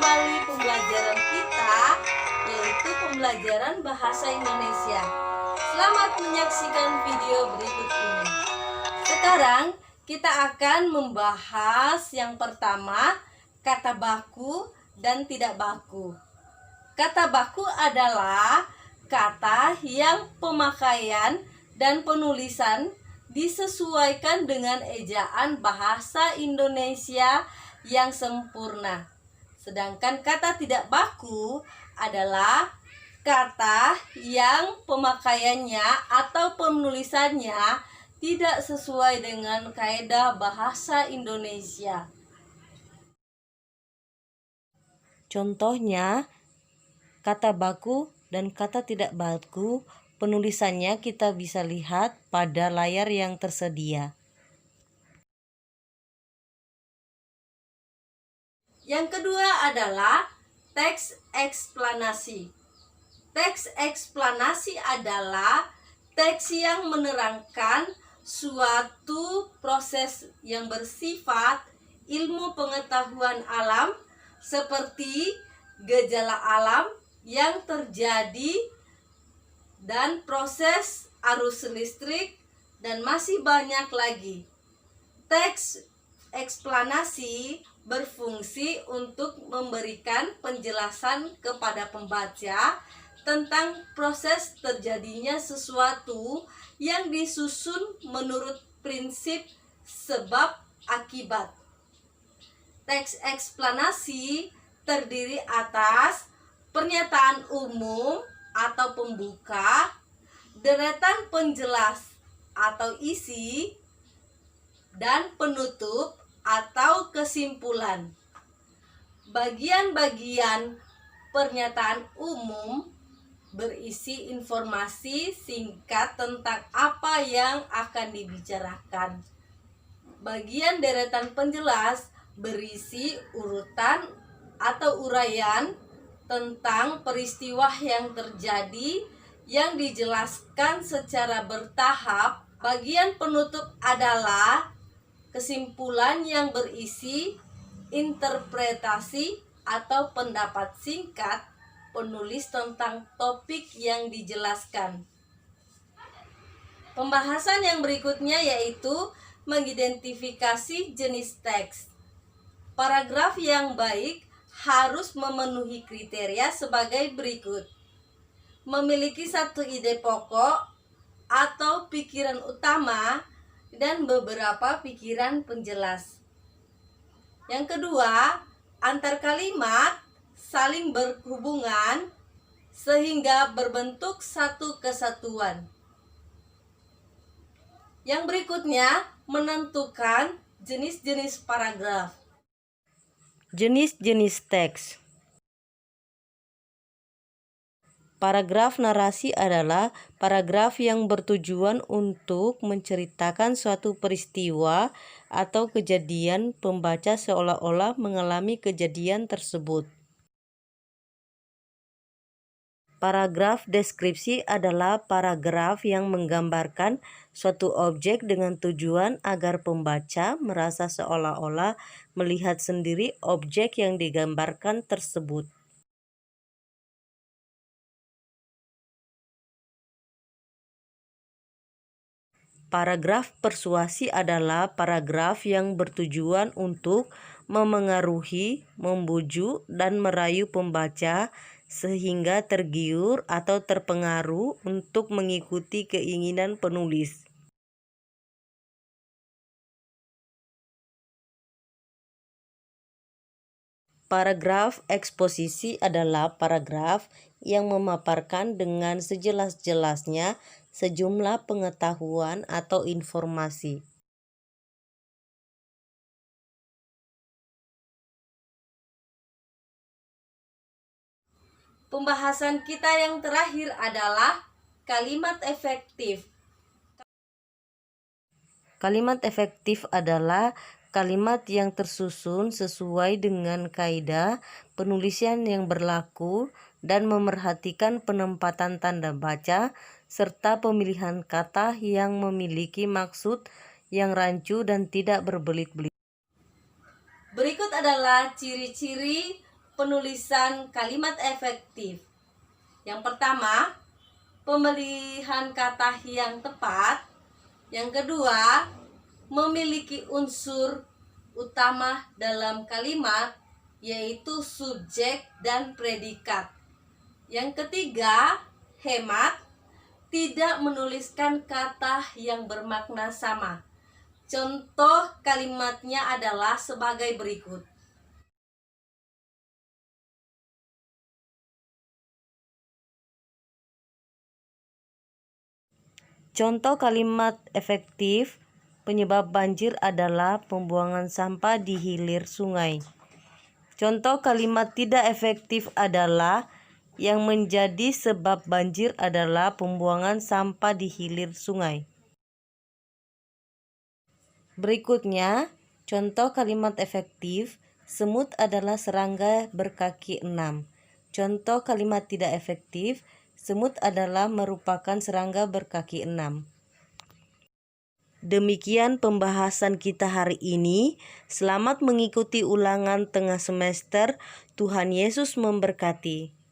kembali pembelajaran kita, yaitu pembelajaran bahasa Indonesia. Selamat menyaksikan video berikut ini. Sekarang kita akan membahas yang pertama, kata baku dan tidak baku. Kata baku adalah kata yang pemakaian dan penulisan disesuaikan dengan ejaan bahasa Indonesia yang sempurna. Sedangkan kata tidak baku adalah kata yang pemakaiannya atau penulisannya tidak sesuai dengan kaidah bahasa Indonesia. Contohnya, kata baku dan kata tidak baku, penulisannya kita bisa lihat pada layar yang tersedia. Yang kedua adalah teks eksplanasi. Teks eksplanasi adalah teks yang menerangkan suatu proses yang bersifat ilmu pengetahuan alam seperti gejala alam yang terjadi dan proses arus listrik dan masih banyak lagi. Teks eksplanasi berfungsi untuk memberikan penjelasan kepada pembaca tentang proses terjadinya sesuatu yang disusun menurut prinsip sebab akibat. Teks eksplanasi terdiri atas pernyataan umum atau pembuka, deretan penjelas atau isi, dan penutup atau kesimpulan. Bagian-bagian pernyataan umum berisi informasi singkat tentang apa yang akan dibicarakan. Bagian deretan penjelas berisi urutan atau uraian tentang peristiwa yang terjadi yang dijelaskan secara bertahap. Bagian penutup adalah kesimpulan yang berisi interpretasi atau pendapat singkat penulis tentang topik yang dijelaskan. Pembahasan yang berikutnya yaitu mengidentifikasi jenis teks. Paragraf yang baik harus memenuhi kriteria sebagai berikut: memiliki satu ide pokok atau pikiran utama dan beberapa pikiran penjelas. Yang kedua, antar kalimat saling berhubungan sehingga berbentuk satu kesatuan. Yang berikutnya, menentukan jenis-jenis paragraf. Jenis-jenis teks. Paragraf narasi adalah paragraf yang bertujuan untuk menceritakan suatu peristiwa atau kejadian, pembaca seolah-olah mengalami kejadian tersebut. Paragraf deskripsi adalah paragraf yang menggambarkan suatu objek dengan tujuan agar pembaca merasa seolah-olah melihat sendiri objek yang digambarkan tersebut. Paragraf persuasi adalah paragraf yang bertujuan untuk memengaruhi, membujuk, dan merayu pembaca sehingga tergiur atau terpengaruh untuk mengikuti keinginan penulis. Paragraf eksposisi adalah paragraf yang memaparkan dengan sejelas-jelasnya sejumlah pengetahuan atau informasi. Pembahasan kita yang terakhir adalah kalimat efektif. Kalimat efektif adalah kalimat yang tersusun sesuai dengan kaidah penulisan yang berlaku dan memerhatikan penempatan tanda baca serta pemilihan kata yang memiliki maksud yang rancu dan tidak berbelit-belit. Berikut adalah ciri-ciri penulisan kalimat efektif. Yang pertama, pemilihan kata yang tepat. Yang kedua, memiliki unsur utama dalam kalimat, yaitu subjek dan predikat. Yang ketiga, hemat, tidak menuliskan kata yang bermakna sama. Contoh kalimatnya adalah sebagai berikut. Contoh kalimat efektif, penyebab banjir adalah pembuangan sampah di hilir sungai. Contoh kalimat tidak efektif adalah yang menjadi sebab banjir adalah pembuangan sampah di hilir sungai. Berikutnya, contoh kalimat efektif, semut adalah serangga berkaki 6. Contoh kalimat tidak efektif, semut adalah merupakan serangga berkaki 6. Demikian pembahasan kita hari ini. Selamat mengikuti ulangan tengah semester. Tuhan Yesus memberkati.